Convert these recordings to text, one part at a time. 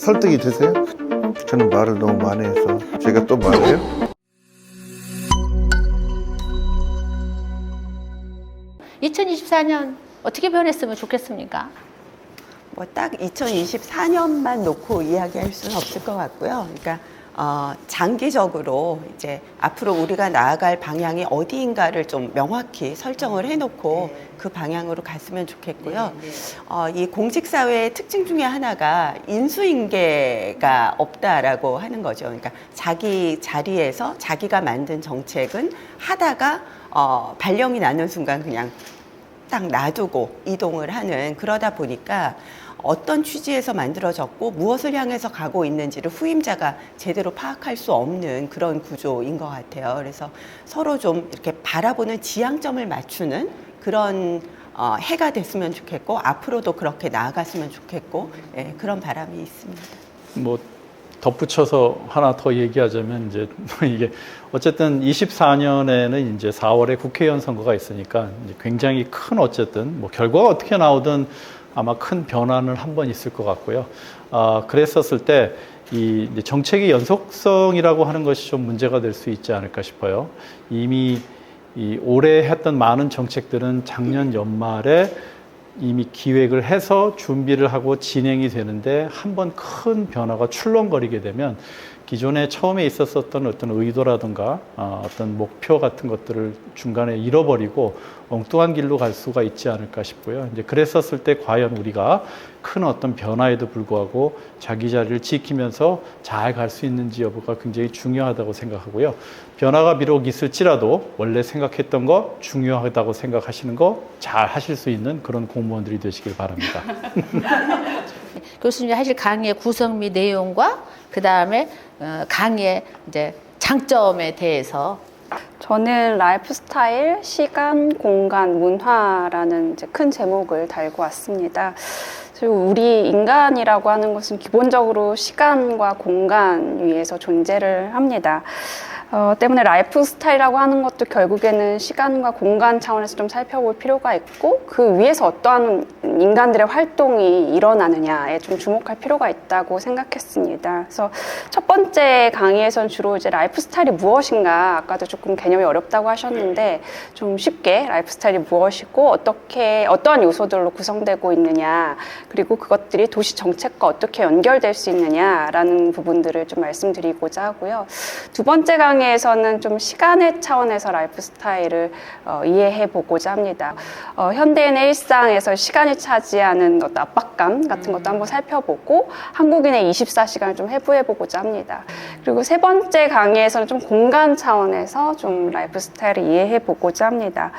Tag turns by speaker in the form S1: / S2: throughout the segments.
S1: 설득이 되세요? 저는 말을 너무 많이 해서 제가 또 말해요?
S2: 2024년 어떻게 변했으면 좋겠습니까?
S3: 뭐 딱 2024년만 놓고 이야기할 수는 없을 것 같고요. 그러니까 장기적으로 이제 앞으로 우리가 나아갈 방향이 어디인가를 좀 명확히 설정을 해놓고 그 방향으로 갔으면 좋겠고요. 이 공직사회의 특징 중에 하나가 인수인계가 없다라고 하는 거죠. 그러니까 자기 자리에서 자기가 만든 정책은 하다가 발령이 나는 순간 그냥 딱 놔두고 이동을 하는, 그러다 보니까 어떤 취지에서 만들어졌고 무엇을 향해서 가고 있는지를 후임자가 제대로 파악할 수 없는 그런 구조인 것 같아요. 그래서 서로 좀 이렇게 바라보는 지향점을 맞추는 그런 해가 됐으면 좋겠고, 앞으로도 그렇게 나아갔으면 좋겠고, 예, 그런 바람이 있습니다.
S4: 뭐 덧붙여서 하나 더 얘기하자면, 이제 이게 어쨌든 24년에는 이제 4월에 국회의원 선거가 있으니까 이제 굉장히 큰, 어쨌든 뭐 결과가 어떻게 나오든 아마 큰 변화는 한 번 있을 것 같고요. 그랬었을 때 이 정책의 연속성이라고 하는 것이 좀 문제가 될 수 있지 않을까 싶어요. 이미 이 올해 했던 많은 정책들은 작년 연말에 이미 기획을 해서 준비를 하고 진행이 되는데, 한 번 큰 변화가 출렁거리게 되면 기존에 처음에 있었던 어떤 의도라든가 어떤 목표 같은 것들을 중간에 잃어버리고 엉뚱한 길로 갈 수가 있지 않을까 싶고요. 이제 그랬었을 때 과연 우리가 큰 어떤 변화에도 불구하고 자기 자리를 지키면서 잘 갈 수 있는지 여부가 굉장히 중요하다고 생각하고요. 변화가 비록 있을지라도 원래 생각했던 거, 중요하다고 생각하시는 거 잘 하실 수 있는 그런 공무원들이 되시길 바랍니다.
S2: 교수님이 하실 강의의 구성 및 내용과 그 다음에 강의의 이제 장점에 대해서.
S5: 저는 라이프 스타일, 시간, 공간, 문화라는 이제 큰 제목을 달고 왔습니다. 그리고 우리 인간이라고 하는 것은 기본적으로 시간과 공간 위에서 존재를 합니다. 때문에 라이프 스타일이라고 하는 것도 결국에는 시간과 공간 차원에서 좀 살펴볼 필요가 있고, 그 위에서 어떠한 인간들의 활동이 일어나느냐에 좀 주목할 필요가 있다고 생각했습니다. 그래서 첫 번째 강의에서는 주로 이제 라이프 스타일이 무엇인가, 아까도 조금 개념이 어렵다고 하셨는데 좀 쉽게 라이프 스타일이 무엇이고 어떠한 요소들로 구성되고 있느냐, 그리고 그것들이 도시 정책과 어떻게 연결될 수 있느냐라는 부분들을 좀 말씀드리고자 하고요. 두 번째 강의에서는 좀 시간의 차원에서 라이프 스타일을 이해해 보고자 합니다. 현대인의 일상에서 시간이 차지하는 어떤 압박감 같은 것도 한번 살펴보고, 한국인의 24시간을 좀 해부해 보고자 합니다. 그리고 세 번째 강의에서는 좀 공간 차원에서 좀 라이프 스타일을 이해해 보고자 합니다.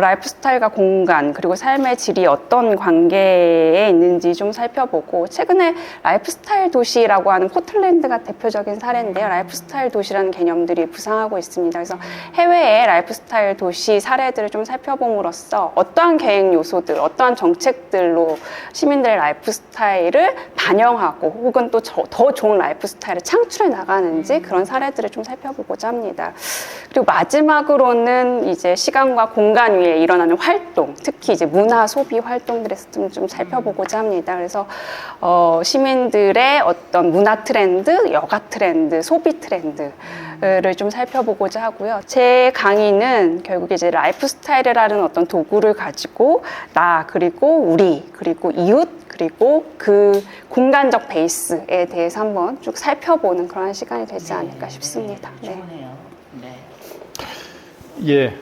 S5: 라이프 스타일과 공간, 그리고 삶의 질이 어떤 관계에 있는지 좀 살펴보고, 최근에 라이프 스타일 도시라고 하는 포틀랜드가 대표적인 사례인데요. 라이프 스타일 도시라는 개념들이 부상하고 있습니다. 그래서 해외의 라이프 스타일 도시 사례들을 좀 살펴봄으로써 어떠한 계획 요소들, 어떠한 정책들로 시민들의 라이프 스타일을 반영하고 혹은 또 더 좋은 라이프 스타일을 창출해 나가는지, 그런 사례들을 좀 살펴보고자 합니다. 그리고 마지막으로는 이제 시간과 공간 위에 일어나는 활동, 특히 이제 문화 소비 활동들에서 좀 살펴보고자 합니다. 그래서 시민들의 어떤 문화 트렌드, 여가 트렌드, 소비 트렌드를 좀 살펴보고자 하고요. 제 강의는 결국 이제 라이프 스타일이라는 어떤 도구를 가지고 나, 그리고 우리, 그리고 이웃, 그리고 그 공간적 베이스에 대해서 한번 쭉 살펴보는 그런 시간이 되지 않을까 싶습니다. 네.
S4: 예,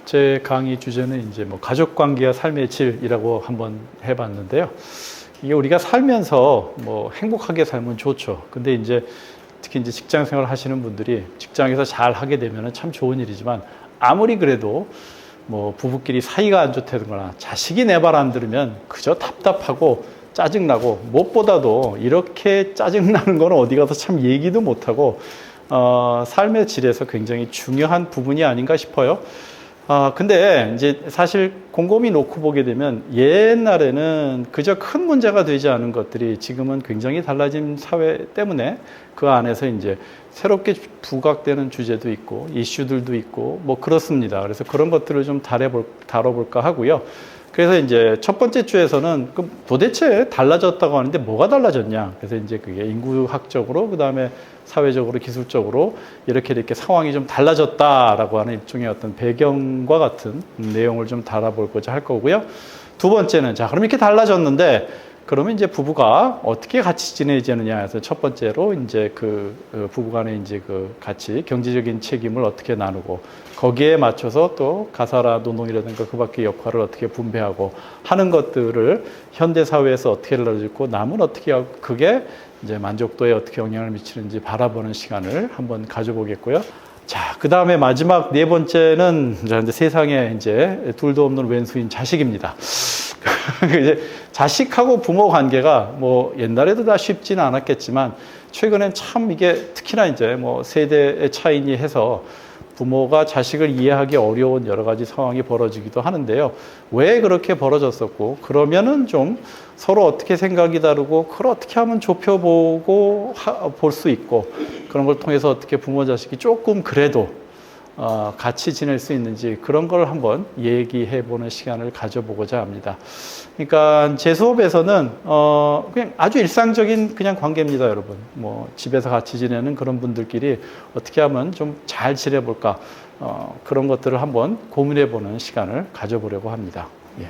S4: 제 강의 주제는 이제 뭐 가족 관계와 삶의 질이라고 한번 해봤는데요. 이게 우리가 살면서 뭐 행복하게 살면 좋죠. 근데 이제 특히 이제 직장 생활을 하시는 분들이 직장에서 잘 하게 되면 참 좋은 일이지만, 아무리 그래도 뭐 부부끼리 사이가 안 좋다거나 자식이 내 말 안 들으면 그저 답답하고 짜증나고, 무엇보다도 이렇게 짜증나는 건 어디 가서 참 얘기도 못하고 삶의 질에서 굉장히 중요한 부분이 아닌가 싶어요. 근데 이제 사실 곰곰이 놓고 보게 되면 옛날에는 그저 큰 문제가 되지 않은 것들이 지금은 굉장히 달라진 사회 때문에 그 안에서 이제 새롭게 부각되는 주제도 있고 이슈들도 있고 뭐 그렇습니다. 그래서 그런 것들을 좀 다뤄볼까 하고요. 그래서 이제 첫 번째 주에서는 그럼 도대체 달라졌다고 하는데 뭐가 달라졌냐. 그래서 이제 그게 인구학적으로, 그 다음에 사회적으로, 기술적으로 이렇게 상황이 좀 달라졌다라고 하는 일종의 어떤 배경과 같은 내용을 좀 달아볼고자 할 거고요. 두 번째는, 자, 그럼 이렇게 달라졌는데, 그러면 이제 부부가 어떻게 같이 지내지느냐 해서 첫 번째로 이제 부부 간에 이제 같이 경제적인 책임을 어떻게 나누고, 거기에 맞춰서 또 가사라 노동이라든가 그 밖의 역할을 어떻게 분배하고 하는 것들을 현대 사회에서 어떻게 달라졌고, 남은 어떻게 하고, 그게 이제 만족도에 어떻게 영향을 미치는지 바라보는 시간을 한번 가져보겠고요. 자, 그 다음에 마지막 네 번째는 이제 세상에 이제 둘도 없는 왼수인 자식입니다. 이제 자식하고 부모 관계가 뭐 옛날에도 다 쉽지는 않았겠지만 최근엔 참 이게 특히나 이제 뭐 세대의 차이니 해서 부모가 자식을 이해하기 어려운 여러 가지 상황이 벌어지기도 하는데요. 왜 그렇게 벌어졌었고, 그러면은 좀 서로 어떻게 생각이 다르고, 그걸 어떻게 하면 좁혀보고 볼 수 있고, 그런 걸 통해서 어떻게 부모 자식이 조금 그래도 같이 지낼 수 있는지, 그런 걸 한번 얘기해 보는 시간을 가져보고자 합니다. 그러니까 제 수업에서는 그냥 아주 일상적인 그냥 관계입니다, 여러분. 뭐 집에서 같이 지내는 그런 분들끼리 어떻게 하면 좀 잘 지내볼까, 그런 것들을 한번 고민해 보는 시간을 가져보려고 합니다. 예.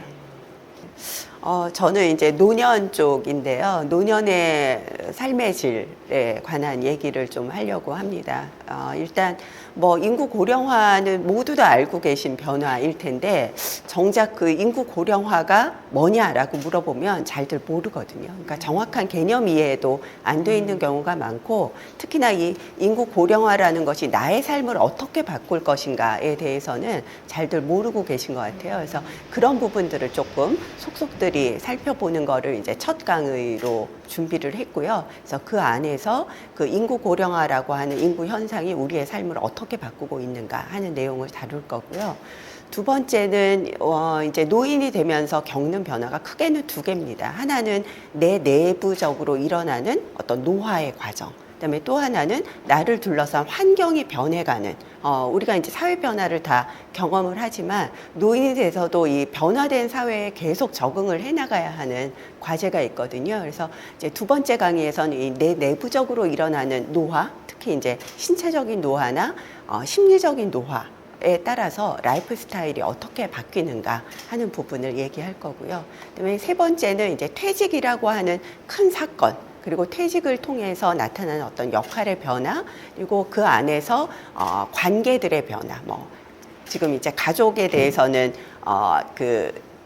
S3: 저는 이제 노년 쪽인데요. 노년의 삶의 질에 관한 얘기를 좀 하려고 합니다. 일단 뭐 인구 고령화는 모두 다 알고 계신 변화일 텐데, 정작 그 인구 고령화가 뭐냐라고 물어보면 잘들 모르거든요. 그러니까 정확한 개념 이해도 안 돼 있는 경우가 많고, 특히나 이 인구 고령화라는 것이 나의 삶을 어떻게 바꿀 것인가에 대해서는 잘들 모르고 계신 것 같아요. 그래서 그런 부분들을 조금 속속들이 살펴보는 거를 이제 첫 강의로 준비를 했고요. 그래서 그 안에서 그 인구 고령화라고 하는 인구 현상이 우리의 삶을 어떻게 바꾸고 있는가 하는 내용을 다룰 거고요. 두 번째는 이제 노인이 되면서 겪는 변화가 크게는 두 개입니다. 하나는 내 내부적으로 일어나는 어떤 노화의 과정. 그다음에 또 하나는 나를 둘러싼 환경이 변해가는, 우리가 이제 사회 변화를 다 경험을 하지만 노인이 돼서도 이 변화된 사회에 계속 적응을 해나가야 하는 과제가 있거든요. 그래서 이제 두 번째 강의에서는 이 내 내부적으로 일어나는 노화, 특히 이제 신체적인 노화나 심리적인 노화에 따라서 라이프 스타일이 어떻게 바뀌는가 하는 부분을 얘기할 거고요. 그다음에 세 번째는 이제 퇴직이라고 하는 큰 사건, 그리고 퇴직을 통해서 나타나는 어떤 역할의 변화, 그리고 그 안에서 관계들의 변화, 뭐 지금 이제 가족에 대해서는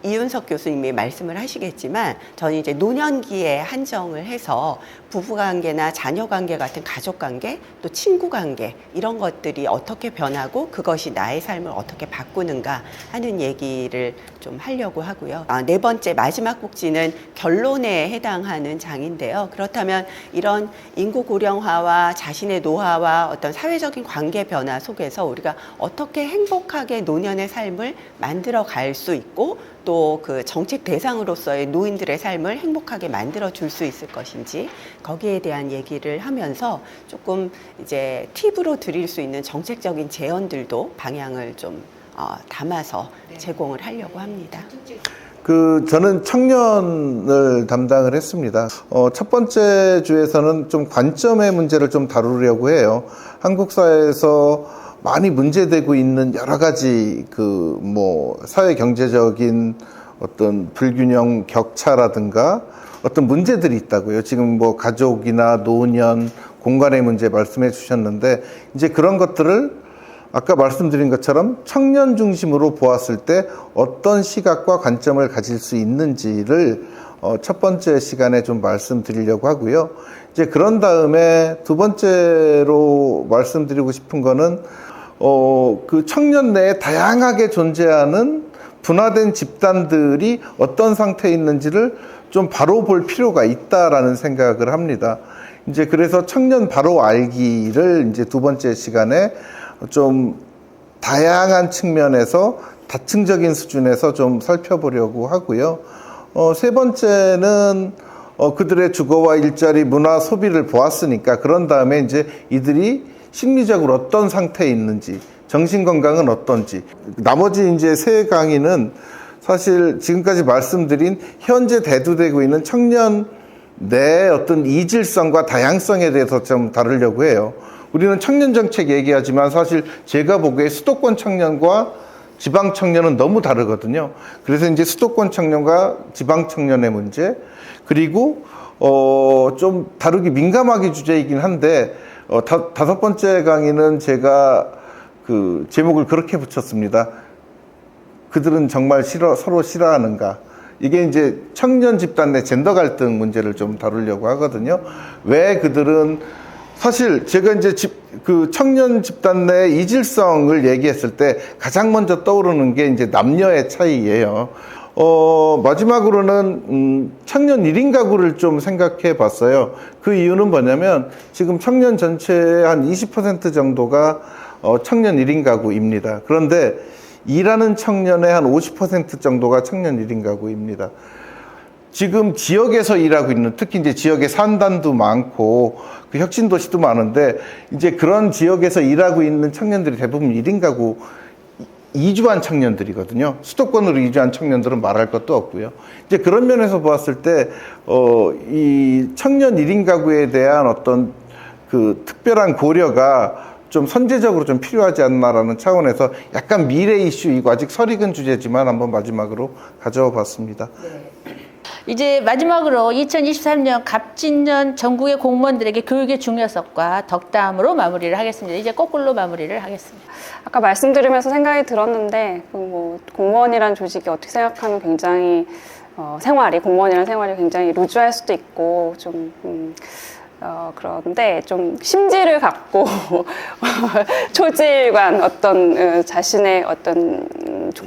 S3: 이윤석 교수님이 말씀을 하시겠지만, 저는 이제 노년기에 한정을 해서 부부관계나 자녀관계 같은 가족관계, 또 친구관계, 이런 것들이 어떻게 변하고 그것이 나의 삶을 어떻게 바꾸는가 하는 얘기를 좀 하려고 하고요. 네 번째 마지막 꼭지는 결론에 해당하는 장인데요. 그렇다면 이런 인구 고령화와 자신의 노화와 어떤 사회적인 관계 변화 속에서 우리가 어떻게 행복하게 노년의 삶을 만들어 갈 수 있고, 또 그 정책 대상으로서의 노인들의 삶을 행복하게 만들어 줄 수 있을 것인지, 거기에 대한 얘기를 하면서 조금 이제 팁으로 드릴 수 있는 정책적인 제언들도 방향을 좀 담아서 제공을 하려고 합니다.
S1: 저는 청년을 담당을 했습니다. 첫 번째 주에서는 좀 관점의 문제를 좀 다루려고 해요. 한국 사회에서 많이 문제되고 있는 여러 가지 사회 경제적인 어떤 불균형 격차라든가 어떤 문제들이 있다고요. 지금 뭐 가족이나 노년, 공간의 문제 말씀해 주셨는데, 이제 그런 것들을 아까 말씀드린 것처럼 청년 중심으로 보았을 때 어떤 시각과 관점을 가질 수 있는지를 첫 번째 시간에 좀 말씀드리려고 하고요. 이제 그런 다음에 두 번째로 말씀드리고 싶은 거는 그 청년 내에 다양하게 존재하는 분화된 집단들이 어떤 상태에 있는지를 좀 바로 볼 필요가 있다라는 생각을 합니다. 이제 그래서 청년 바로 알기를 이제 두 번째 시간에 좀 다양한 측면에서 다층적인 수준에서 좀 살펴보려고 하고요. 세 번째는 그들의 주거와 일자리, 문화, 소비를 보았으니까, 그런 다음에 이제 이들이 심리적으로 어떤 상태에 있는지, 정신 건강은 어떤지, 나머지 이제 세 강의는 사실 지금까지 말씀드린 현재 대두되고 있는 청년 내 어떤 이질성과 다양성에 대해서 좀 다루려고 해요. 우리는 청년 정책 얘기하지만 사실 제가 보기에 수도권 청년과 지방 청년은 너무 다르거든요. 그래서 이제 수도권 청년과 지방 청년의 문제, 그리고 좀 다루기 민감하게 주제이긴 한데 다섯 번째 강의는 제가 그 제목을 그렇게 붙였습니다. 그들은 정말 서로 싫어하는가? 이게 이제 청년 집단 내 젠더 갈등 문제를 좀 다루려고 하거든요. 왜 그들은 사실 제가 이제 그 청년 집단 내 이질성을 얘기했을 때 가장 먼저 떠오르는 게 이제 남녀의 차이예요. 마지막으로는 청년 1인 가구를 좀 생각해 봤어요. 그 이유는 뭐냐면 지금 청년 전체의 한 20% 정도가 청년 1인 가구입니다. 그런데 일하는 청년의 한 50% 정도가 청년 1인 가구입니다. 지금 지역에서 일하고 있는, 특히 이제 지역의 산단도 많고 그 혁신도시도 많은데 이제 그런 지역에서 일하고 있는 청년들이 대부분 1인 가구 이주한 청년들이거든요. 수도권으로 이주한 청년들은 말할 것도 없고요. 이제 그런 면에서 보았을 때 이 청년 1인 가구에 대한 어떤 그 특별한 고려가 좀 선제적으로 좀 필요하지 않나라는 차원에서 약간 미래 이슈이고 아직 설익은 주제지만 한번 마지막으로 가져와 봤습니다.
S2: 이제 마지막으로 2023년 갑진년 전국의 공무원들에게 교육의 중요성과 덕담으로 마무리를 하겠습니다. 이제 거꾸로 마무리를 하겠습니다.
S5: 아까 말씀드리면서 생각이 들었는데 뭐 공무원이란 조직이 어떻게 생각하면 굉장히 공무원이란 생활이 굉장히 루즈할 수도 있고 좀 그런데 좀 심지를 갖고 초지일관 어떤 자신의 어떤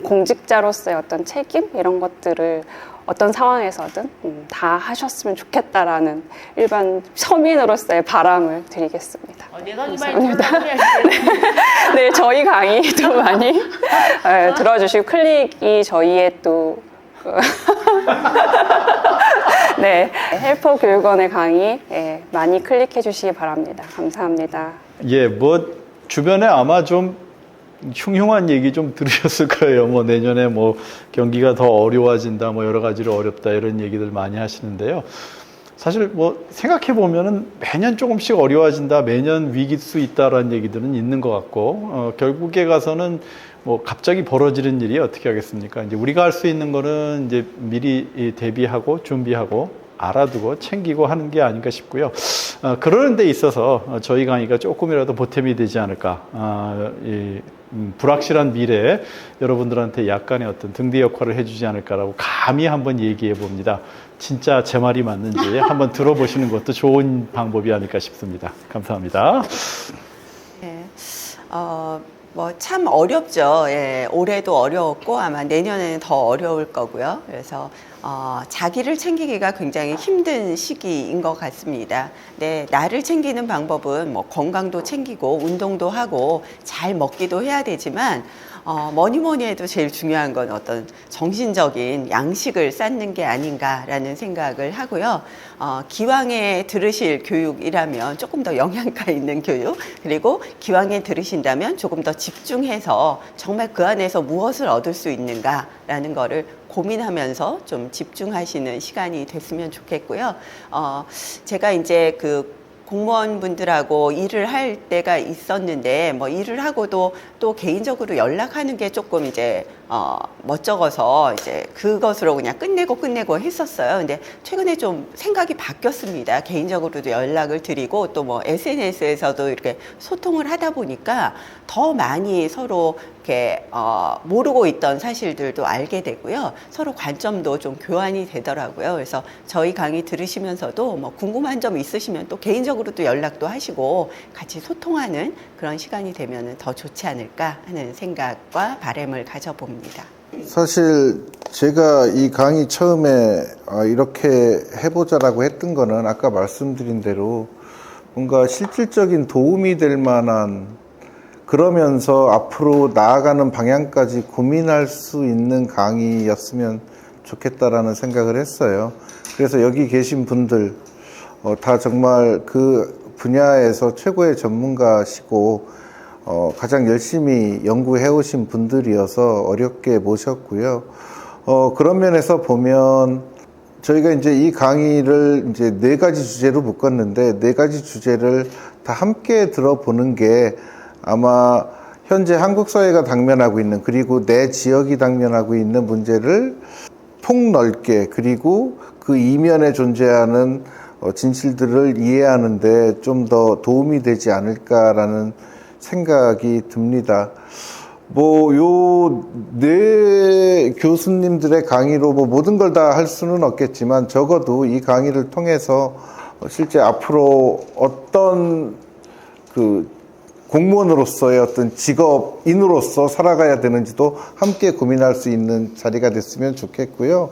S5: 공직자로서의 어떤 책임 이런 것들을 어떤 상황에서든 다 하셨으면 좋겠다라는 일반 서민으로서의 바람을 드리겠습니다.
S2: 내가 이
S5: 감사합니다. 네, 저희 강의도 많이 들어주시고 클릭이 저희의 또 네, 헬퍼 교육원의 강의 많이 클릭해 주시기 바랍니다. 감사합니다.
S4: 예, 뭐 주변에 아마 좀 흉흉한 얘기 좀 들으셨을 거예요. 뭐 내년에 뭐 경기가 더 어려워진다, 뭐 여러 가지로 어렵다 이런 얘기들 많이 하시는데요. 사실 뭐 생각해 보면은 매년 조금씩 어려워진다, 매년 위기일 수 있다라는 얘기들은 있는 것 같고 결국에 가서는 뭐 갑자기 벌어지는 일이 어떻게 하겠습니까? 이제 우리가 할 수 있는 거는 이제 미리 대비하고 준비하고 알아두고 챙기고 하는 게 아닌가 싶고요. 그러는 데 있어서 저희 강의가 조금이라도 보탬이 되지 않을까. 불확실한 미래에 여러분들한테 약간의 어떤 등대 역할을 해주지 않을까라고 감히 한번 얘기해 봅니다. 진짜 제 말이 맞는지 한번 들어보시는 것도 좋은 방법이 아닐까 싶습니다. 감사합니다.
S3: 네. 뭐 참 어렵죠. 예, 올해도 어려웠고 아마 내년에는 더 어려울 거고요. 그래서 자기를 챙기기가 굉장히 힘든 시기인 것 같습니다. 네, 나를 챙기는 방법은 뭐 건강도 챙기고 운동도 하고 잘 먹기도 해야 되지만 뭐니 해도 제일 중요한 건 어떤 정신적인 양식을 쌓는 게 아닌가라는 생각을 하고요. 기왕에 들으실 교육이라면 조금 더 영양가 있는 교육, 그리고 기왕에 들으신다면 조금 더 집중해서 정말 그 안에서 무엇을 얻을 수 있는가라는 거를 고민하면서 좀 집중하시는 시간이 됐으면 좋겠고요. 제가 이제 그 공무원분들하고 일을 할 때가 있었는데 뭐 일을 하고도 또 개인적으로 연락하는 게 조금 이제 멋쩍어서 이제 그것으로 그냥 끝내고 했었어요. 근데 최근에 좀 생각이 바뀌었습니다. 개인적으로도 연락을 드리고 또 뭐 SNS에서도 이렇게 소통을 하다 보니까 더 많이 서로 이렇게 모르고 있던 사실들도 알게 되고요. 서로 관점도 좀 교환이 되더라고요. 그래서 저희 강의 들으시면서도 뭐 궁금한 점 있으시면 또 개인적으로도 연락도 하시고 같이 소통하는 그런 시간이 되면 더 좋지 않을까 하는 생각과 바람을 가져봅니다.
S1: 사실 제가 이 강의 처음에 이렇게 해보자라고 했던 거는 아까 말씀드린 대로 뭔가 실질적인 도움이 될 만한, 그러면서 앞으로 나아가는 방향까지 고민할 수 있는 강의였으면 좋겠다라는 생각을 했어요. 그래서 여기 계신 분들 다 정말 그 분야에서 최고의 전문가시고 가장 열심히 연구해 오신 분들이어서 어렵게 모셨고요. 그런 면에서 보면 저희가 이제 이 강의를 이제 4가지 주제로 묶었는데 4가지 주제를 다 함께 들어보는 게 아마 현재 한국 사회가 당면하고 있는, 그리고 내 지역이 당면하고 있는 문제를 폭넓게, 그리고 그 이면에 존재하는 진실들을 이해하는데 좀 더 도움이 되지 않을까라는 생각이 듭니다. 요 4 교수님들의 강의로 모든 걸 다 할 수는 없겠지만, 적어도 이 강의를 통해서 실제 앞으로 어떤 공무원으로서의 어떤 직업인으로서 살아가야 되는지도 함께 고민할 수 있는 자리가 됐으면 좋겠고요.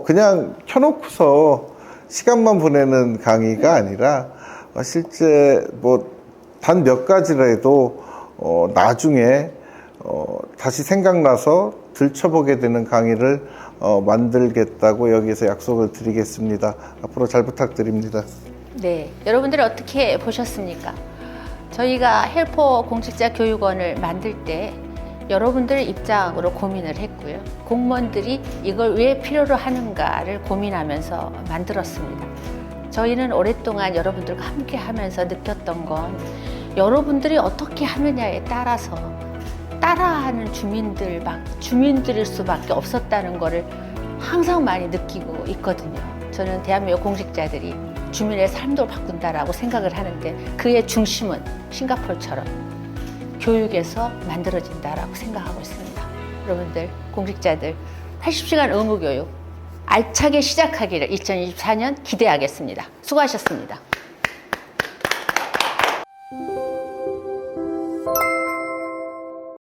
S1: 그냥 켜놓고서 시간만 보내는 강의가 아니라 실제 단 몇 가지라도 나중에 다시 생각나서 들춰보게 되는 강의를 만들겠다고 여기서 약속을 드리겠습니다. 앞으로 잘 부탁드립니다.
S2: 네, 여러분들 어떻게 보셨습니까? 저희가 헬퍼 공직자 교육원을 만들 때 여러분들 입장으로 고민을 했고요. 공무원들이 이걸 왜 필요로 하는가를 고민하면서 만들었습니다. 저희는 오랫동안 여러분들과 함께 하면서 느꼈던 건 여러분들이 어떻게 하느냐에 따라서 따라하는 주민들일 수밖에 없었다는 것을 항상 많이 느끼고 있거든요. 저는 대한민국 공직자들이 주민의 삶도 바꾼다라고 생각을 하는데, 그의 중심은 싱가포르처럼 교육에서 만들어진다라고 생각하고 있습니다. 여러분들 공직자들 80시간 의무교육 알차게 시작하기를 2024년 기대하겠습니다. 수고하셨습니다.